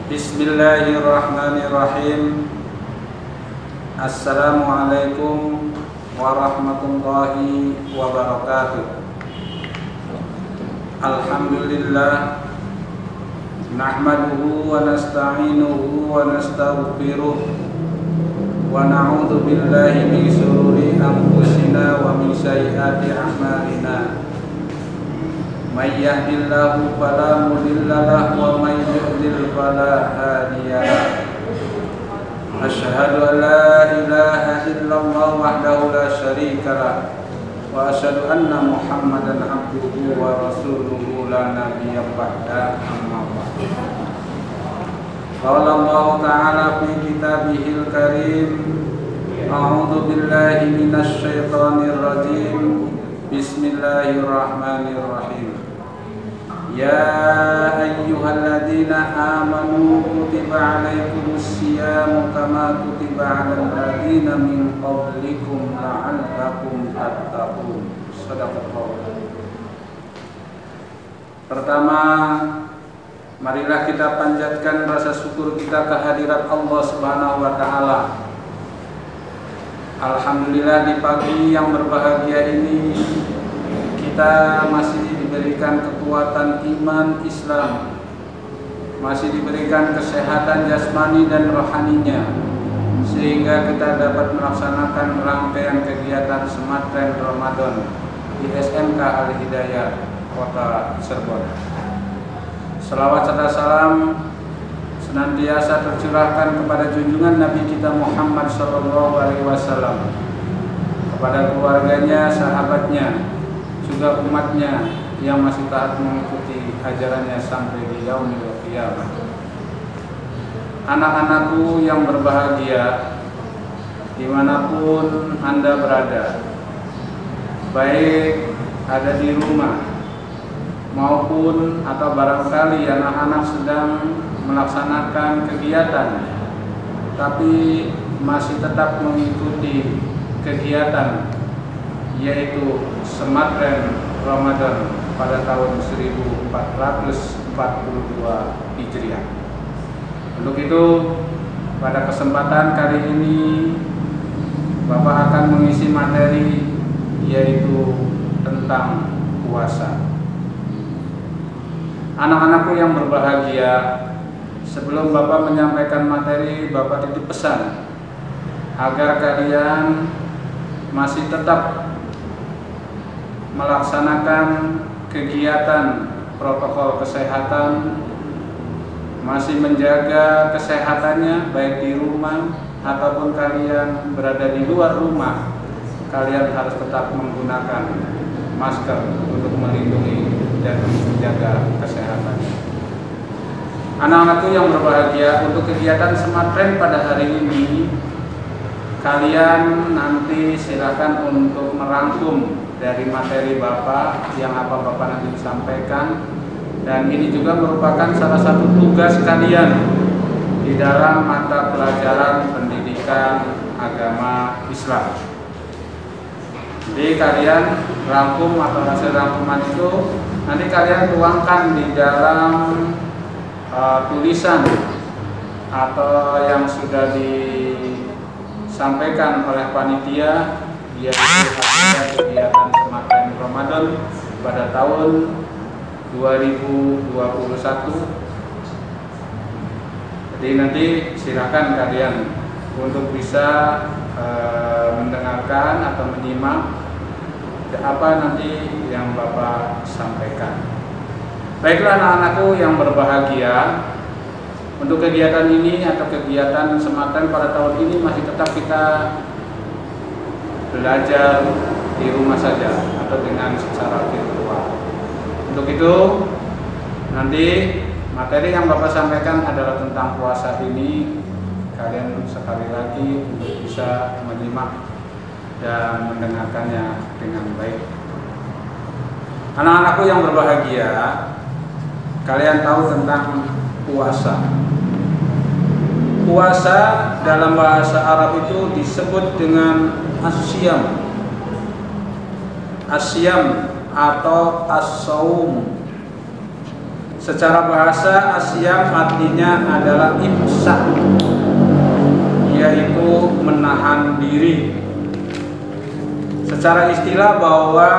Bismillahirrahmanirrahim. Assalamualaikum warahmatullahi wabarakatuh. Alhamdulillah, nahmaduhu wa nasta'inuhu wa nastaghfiruh wa na'udzu billahi min shururi anfusina wa min sayyiati a'malina. May yahdihillahu fala mudilla lahu wa may yudlil fala hadiya lahu. Asyhadu an la ilaha illallah wahdahu la syarika lahu wa asyhadu anna Muhammadan abduhu wa rasuluhu la nabiyya ba'da, amma ba'd. Qala Allah ta'ala fi kitabihil karim, a'udzu billahi minasy syaithanir rajim. Bismillahirrahmanirrahim. Ya ayyuhalladzina amanu kutiba alaikumus syiyamu kama kutiba alal ladzina min qablikum la'allakum tattaqun. Shadaqallah. Pertama, marilah kita panjatkan rasa syukur kita kehadirat Allah Subhanahu wa taala. Alhamdulillah, di pagi yang berbahagia ini kita masih diberikan kekuatan iman Islam, masih diberikan kesehatan jasmani dan rohaninya, sehingga kita dapat melaksanakan rangkaian kegiatan Sematren Ramadan di SMK Al-Hidayah Kota Cirebon. Salawat serta salam senantiasa tercurahkan kepada junjungan Nabi kita Muhammad SAW, kepada keluarganya, sahabatnya, juga umatnya yang masih taat mengikuti ajarannya sampai di yaumil qiyamah. Anak-anakku yang berbahagia, dimanapun Anda berada, baik ada di rumah maupun atau barangkali anak-anak sedang melaksanakan kegiatan tapi masih tetap mengikuti kegiatan, yaitu Sematren Ramadan pada tahun 1442 Hijriah. Untuk itu, pada kesempatan kali ini Bapak akan mengisi materi, yaitu tentang puasa. Anak-anakku yang berbahagia, sebelum Bapak menyampaikan materi, Bapak titip pesan agar kalian masih tetap melaksanakan kegiatan protokol kesehatan, masih menjaga kesehatannya baik di rumah ataupun kalian berada di luar rumah. Kalian harus tetap menggunakan masker untuk melindungi dan menjaga kesehatan. Anak-anakku yang berbahagia, untuk kegiatan Sematren pada hari ini, kalian nanti silakan untuk merangkum dari materi Bapak yang apa Bapak nanti disampaikan, dan ini juga merupakan salah satu tugas kalian di dalam mata pelajaran pendidikan agama Islam. Jadi kalian rangkum atau hasil rangkuman itu nanti kalian tuangkan di dalam tulisan atau yang sudah disampaikan oleh panitia, yaitu kegiatan Sematren Ramadan pada tahun 2021. Jadi nanti silakan kalian untuk bisa mendengarkan atau menyimak apa nanti yang Bapak sampaikan. Baiklah anak-anakku yang berbahagia, untuk kegiatan ini atau kegiatan Sematren pada tahun ini masih tetap kita belajar di rumah saja atau dengan secara virtual. Untuk itu nanti materi yang Bapak sampaikan adalah tentang puasa ini. Kalian sekali lagi untuk bisa menyimak dan mendengarkannya dengan baik. Anak-anakku yang berbahagia, kalian tahu tentang puasa. Puasa dalam bahasa Arab itu disebut dengan asyam. Asyam atau as-saum. Secara bahasa asyam artinya adalah imsak, yaitu menahan diri. Secara istilah bahwa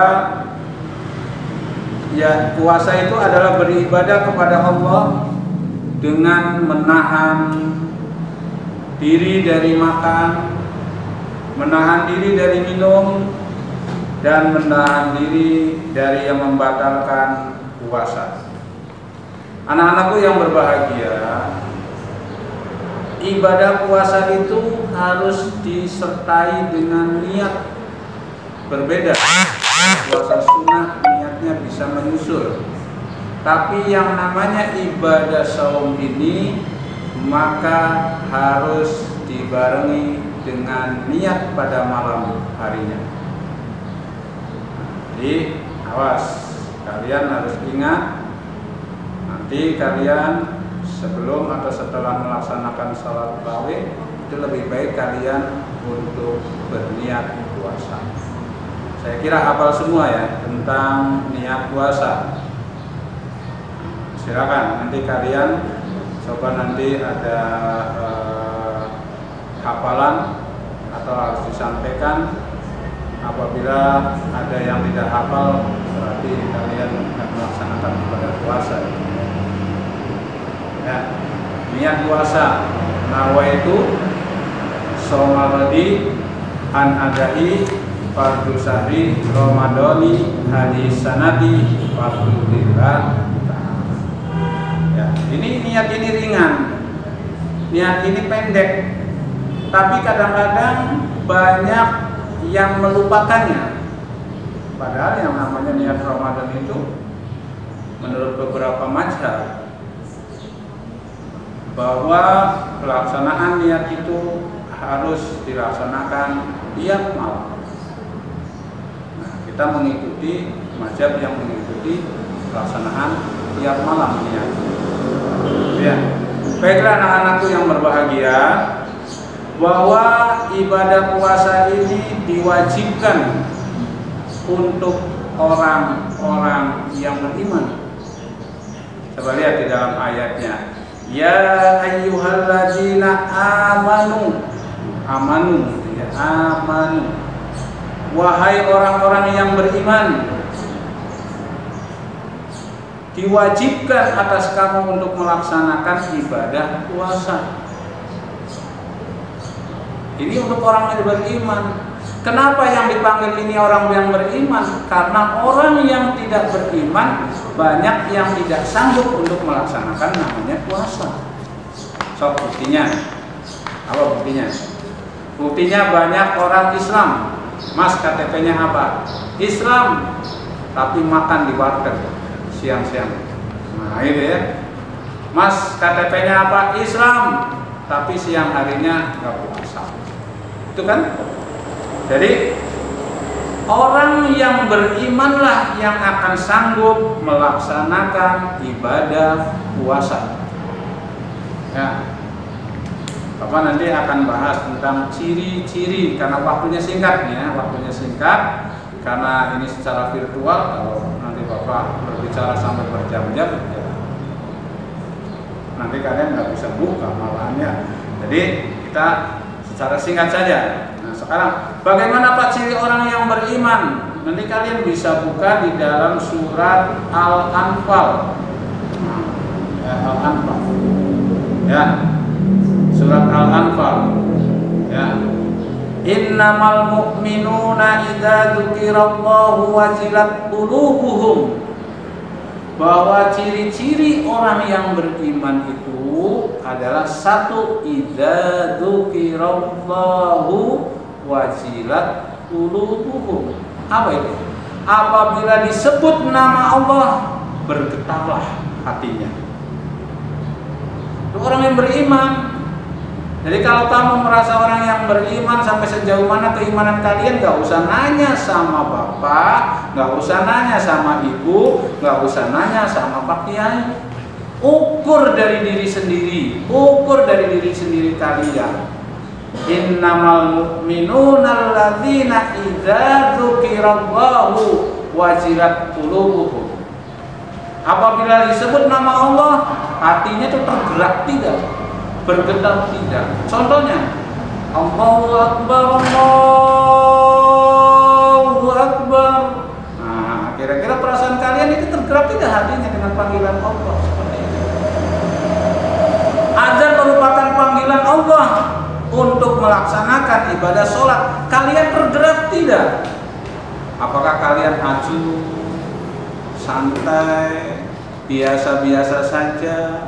ya puasa itu adalah beribadah kepada Allah dengan menahan diri dari makan, menahan diri dari minum, dan menahan diri dari yang membatalkan puasa. Anak-anakku yang berbahagia, ibadah puasa itu harus disertai dengan niat berbeda. Puasa sunnah niatnya bisa menyusul, tapi yang namanya ibadah saum ini maka harus dibarengi dengan niat pada malam harinya. Jadi awas, kalian harus ingat, nanti kalian sebelum atau setelah melaksanakan salat tarawih itu lebih baik kalian untuk berniat puasa. Saya kira hafal semua ya tentang niat puasa. Silakan nanti kalian coba, nanti ada hafalan atau harus disampaikan. Apabila ada yang tidak hafal, berarti kalian akan melaksanakan ibadah puasa. Ya, niat puasa, nawaitu shaumal ghadi an adai fardhu syahri ramadhani hadis sanati fardhulillah. Ya, ini niat ini ringan, niat ini pendek, tapi kadang-kadang banyak yang melupakannya. Padahal yang namanya niat Ramadan itu menurut beberapa mazhab bahwa pelaksanaan niat itu harus dilaksanakan tiap malam. Nah, kita mengikuti mazhab yang mengikuti pelaksanaan tiap malam niat. Ya, baiklah anak-anakku yang berbahagia, bahwa ibadah puasa ini diwajibkan untuk orang-orang yang beriman. Coba lihat di dalam ayatnya. Ya ayyuhalladzina amanu. Amanu, ya, amanu. Wahai orang-orang yang beriman, diwajibkan atas kamu untuk melaksanakan ibadah puasa. Ini untuk orang yang beriman. Kenapa yang dipanggil ini orang yang beriman? Karena orang yang tidak beriman banyak yang tidak sanggup untuk melaksanakan namanya puasa. So, buktinya apa buktinya? Buktinya banyak orang Islam. Mas, KTP-nya apa? Islam, tapi makan di warteg siang-siang. Nah, itu ya. Mas, KTP-nya apa? Islam, tapi siang harinya nggak puasa. Itu kan? Jadi orang yang berimanlah yang akan sanggup melaksanakan ibadah puasa. Ya, Bapak nanti akan bahas tentang ciri-ciri, karena waktunya singkat ya, waktunya singkat karena ini secara virtual. Kalau nanti Bapak berbicara sampai berjam-jam, ya, nanti kalian nggak bisa buka malahannya. Jadi kita secara singkat saja. Nah, sekarang bagaimana Pak ciri orang yang beriman? Nanti kalian bisa buka di dalam surat Al-Anfal. Ya, Al-Anfal. Ya. Surat Al-Anfal. Ya. Innamal mu'minuna idza dzukirallahu wajilat qulubuhum. Bahwa ciri-ciri orang yang beriman itu adalah satu, idza dzukirallahu wajilat qulubuhum. Apa itu? Apabila disebut nama Allah, bergetarlah hatinya. Itu orang yang beriman. Jadi kalau kamu merasa orang yang beriman sampai sejauh mana keimanan kalian, gak usah nanya sama bapak, gak usah nanya sama ibu, gak usah nanya sama pak kiai. Ukur dari diri sendiri, ukur dari diri sendiri kalian. Innamal mu'minuna alladzina idza dzukirallahu wajilat qulubuhum. Apabila disebut nama Allah, hatinya itu tergerak tidak, bergetar tidak. Contohnya, Allahu Akbar, Allahu Akbar. Nah, kira-kira perasaan kalian itu tergerak tidak hatinya dengan panggilan Allah? Seperti itu. Azan merupakan panggilan Allah untuk melaksanakan ibadah sholat. Kalian tergerak tidak? Apakah kalian acuh, santai, biasa-biasa saja,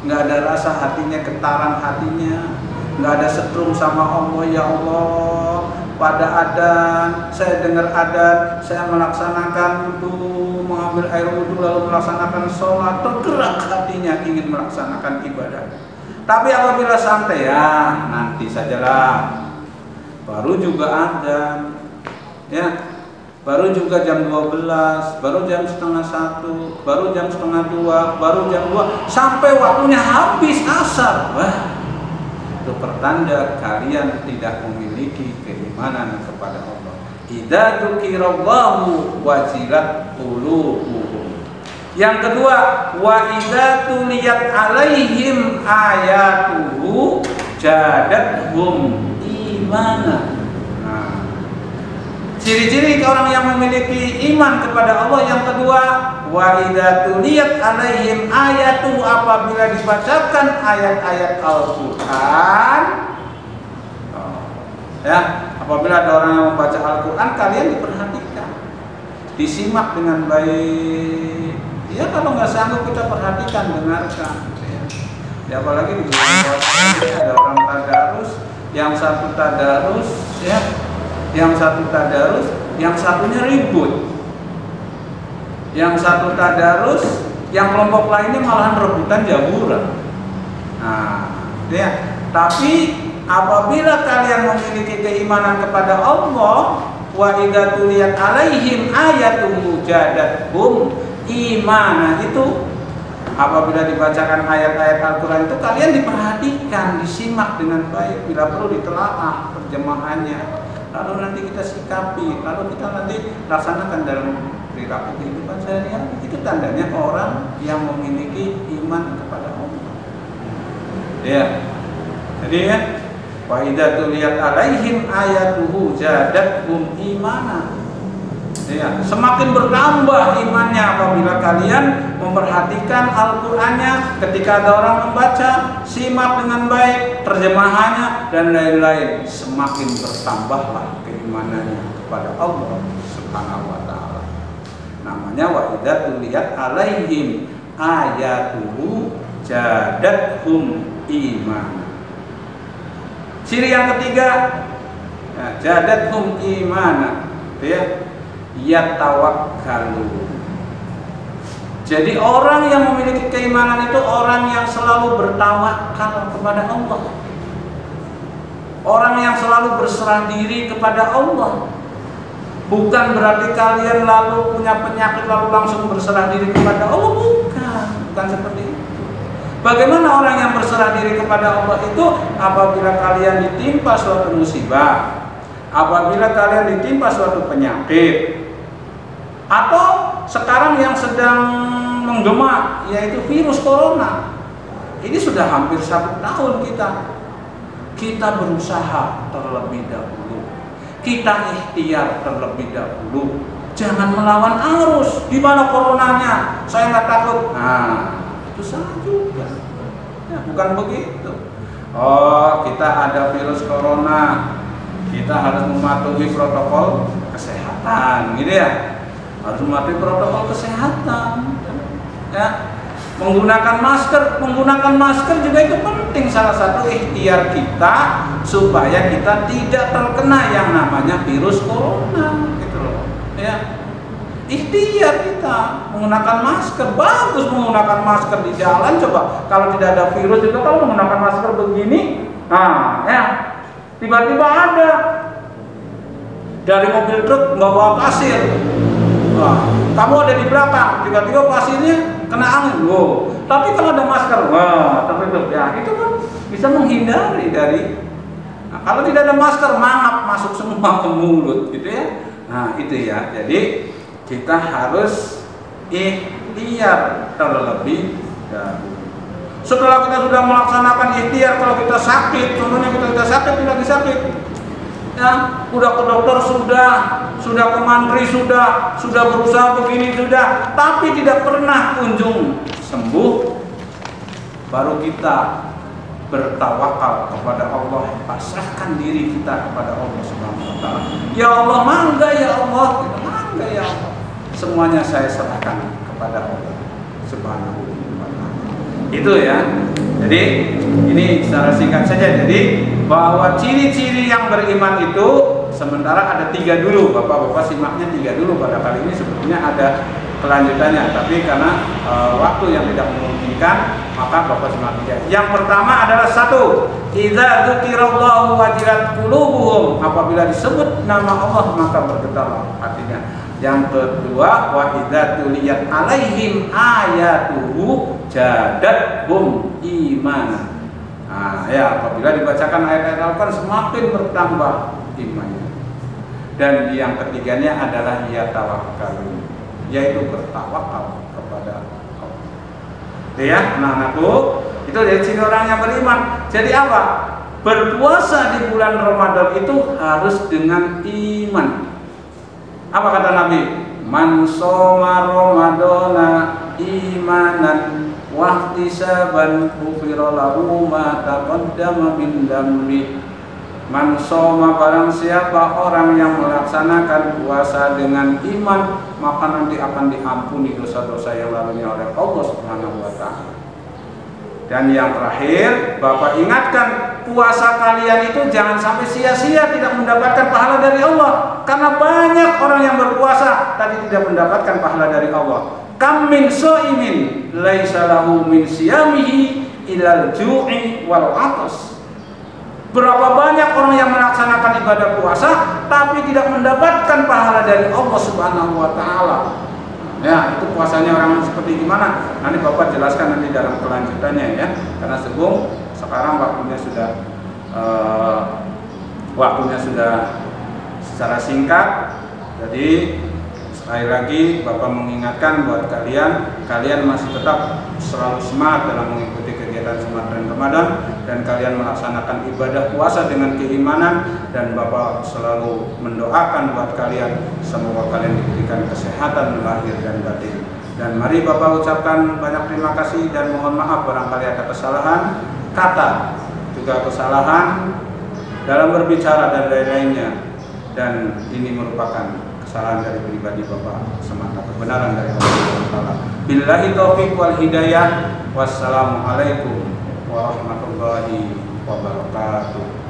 nggak ada rasa hatinya, getaran hatinya, nggak ada setrum sama Allah? Ya Allah, pada adzan, saya dengar adzan, saya melaksanakan wudu, mengambil air wudu lalu melaksanakan sholat, tergerak hatinya ingin melaksanakan ibadah. Tapi apabila santai, ya nanti sajalah, baru juga adzan, ya. Baru juga jam 12, baru jam setengah 1, baru jam setengah 2, baru jam 2, sampai waktunya habis asar. Wah, itu pertanda kalian tidak memiliki keimanan kepada Allah. Idza dzukirallahu wajilat qulubuhum. Yang kedua, wa idza tuliyat alaihim ayatuhu jadathum imana. Ciri-ciri orang yang memiliki iman kepada Allah yang kedua, wa idza tuliyat alaihim ayatu, apabila dibacakan ayat-ayat Al-Qur'an. Ya, apabila ada orang yang membaca Al-Qur'an, kalian diperhatikan, disimak dengan baik. Ya, kalau nggak sanggup kita perhatikan, dengarkan. Ya, apalagi di ada orang tadarus, yang satu tadarus, ya. Yang satu tadarus, yang satunya ribut. Yang satu tadarus, yang kelompok lainnya malahan rebutan jaburan. Nah, ya. Tapi apabila kalian memiliki keimanan kepada Allah, wa idza tuliyat alaihim ayatun jadathum imana, itu apabila dibacakan ayat-ayat Al-Quran itu kalian diperhatikan, disimak dengan baik, bila perlu ditelaah terjemahannya. Lalu nanti kita sikapi, lalu kita nanti laksanakan dalam perilaku kehidupan sehari-hari. Itu tandanya orang yang memiliki iman kepada Allah. Ya, jadi ya, wa idza tuliyat alaihim ayatuhu jadathum imana. Ya, semakin bertambah imannya apabila kalian memperhatikan Al-Qur'annya, ketika ada orang membaca, simak dengan baik terjemahannya dan lain-lain, semakin bertambahlah keimanannya kepada Allah Subhanahu wa taala. Namanya wa idza tuliyat alaihim ayatuhu jadathum iman. Ciri yang ketiga, ya, jadathum imana, ya. Yatawakkalu. Jadi orang yang memiliki keimanan itu orang yang selalu bertawakal kepada Allah. Orang yang selalu berserah diri kepada Allah. Bukan berarti kalian lalu punya penyakit lalu langsung berserah diri kepada Allah, bukan seperti itu. Bagaimana orang yang berserah diri kepada Allah itu? Apabila kalian ditimpa suatu musibah, apabila kalian ditimpa suatu penyakit, atau sekarang yang sedang menggema yaitu virus corona. Ini sudah hampir 1 tahun kita berusaha terlebih dahulu, kita ikhtiar terlebih dahulu, jangan melawan arus. Di mana coronanya? Saya nggak takut. Nah, itu salah juga. Ya, bukan begitu. Oh, kita ada virus corona, kita harus mematuhi protokol kesehatan, gitu ya. Harus mematuhi protokol kesehatan, ya. Menggunakan masker juga itu penting, salah satu ikhtiar kita supaya kita tidak terkena yang namanya virus corona, gitu loh, ya. Ikhtiar kita menggunakan masker, bagus menggunakan masker di jalan. Coba kalau tidak ada virus juga, kalau menggunakan masker begini, nah, ya, tiba-tiba ada dari mobil truk bawa pasir. Wah, kamu ada di belakang, tiba-tiba pasirnya kena angin. Wow. Tapi kalau ada masker, wah, tertutup ya, itu kan bisa menghindari dari. Nah, kalau tidak ada masker, mangap masuk semua ke mulut, gitu ya. Nah, itu ya. Jadi kita harus ikhtiar terlebih dahulu. Setelah kita sudah melaksanakan ikhtiar, kalau kita sakit, contohnya kita sakit, lagi sakit, ya, udah ke dokter sudah ke mantri sudah berusaha begini sudah, tapi tidak pernah kunjung sembuh, baru kita bertawakal kepada Allah, pasrahkan diri kita kepada Allah Subhanahu wa taala. Ya Allah, mangga ya Allah, mangga ya Allah. Semuanya saya serahkan kepada Allah Subhanahu wa taala. Itu ya. Jadi ini secara singkat saja. Jadi bahwa ciri-ciri yang beriman itu sementara ada 3 dulu. Bapak-bapak simaknya 3 dulu. Pada kali ini sebetulnya ada kelanjutannya, tapi karena waktu yang tidak memungkinkan, maka Bapak simak 3. Yang pertama adalah 1, idza dzukirallahu wajilat qulubuhum, apabila disebut nama Allah maka bergetar hatinya. Yang kedua, wa idza tuliyat alaihim ayatuhu jadathum imanan. Nah, ya, apabila dibacakan ayat-ayat Al-Qur'an semakin bertambah imannya. Dan yang ketiganya adalah yatawakkalun, yaitu bertawakal kepada Allah. Ya, anak-anakku, itu dari ciri orang yang beriman. Jadi apa? Berpuasa di bulan Ramadan itu harus dengan iman. Apa kata Nabi? Man shoma ramadana imanan wahtisaban ghufira lahu ma taqaddama min dambi. Man shoma, barang siapa orang yang melaksanakan puasa dengan iman, maka nanti akan diampuni dosa-dosa yang lalunya oleh Allah Subhanahu wa taala. Dan yang terakhir, Bapak ingatkan, puasa kalian itu jangan sampai sia-sia, tidak mendapatkan pahala dari Allah. Karena banyak orang yang berpuasa tapi tidak mendapatkan pahala dari Allah. Kam min shaimin laisa lahu min siyamihi ilal ju'i wal 'atas. Berapa banyak orang yang melaksanakan ibadah puasa tapi tidak mendapatkan pahala dari Allah Subhanahu wa taala. Ya, itu puasanya orang seperti gimana? Nanti Bapak jelaskan nanti dalam kelanjutannya ya. Karena sekarang waktunya sudah secara singkat. Jadi sekali lagi Bapak mengingatkan buat kalian masih tetap selalu semangat dalam mengikuti kegiatan pesantren Ramadan, dan kalian melaksanakan ibadah puasa dengan keimanan, dan Bapak selalu mendoakan buat kalian semoga kalian diberikan kesehatan lahir dan batin. Dan mari Bapak ucapkan banyak terima kasih dan mohon maaf barangkali ada kesalahan kata, juga kesalahan dalam berbicara dan lain-lainnya, dan ini merupakan kesalahan dari pribadi Bapak semata, kebenaran dari Allah Subhanahu wa taala. Billahi taufiq wal hidayah. Wassalamualaikum warahmatullahi wabarakatuh.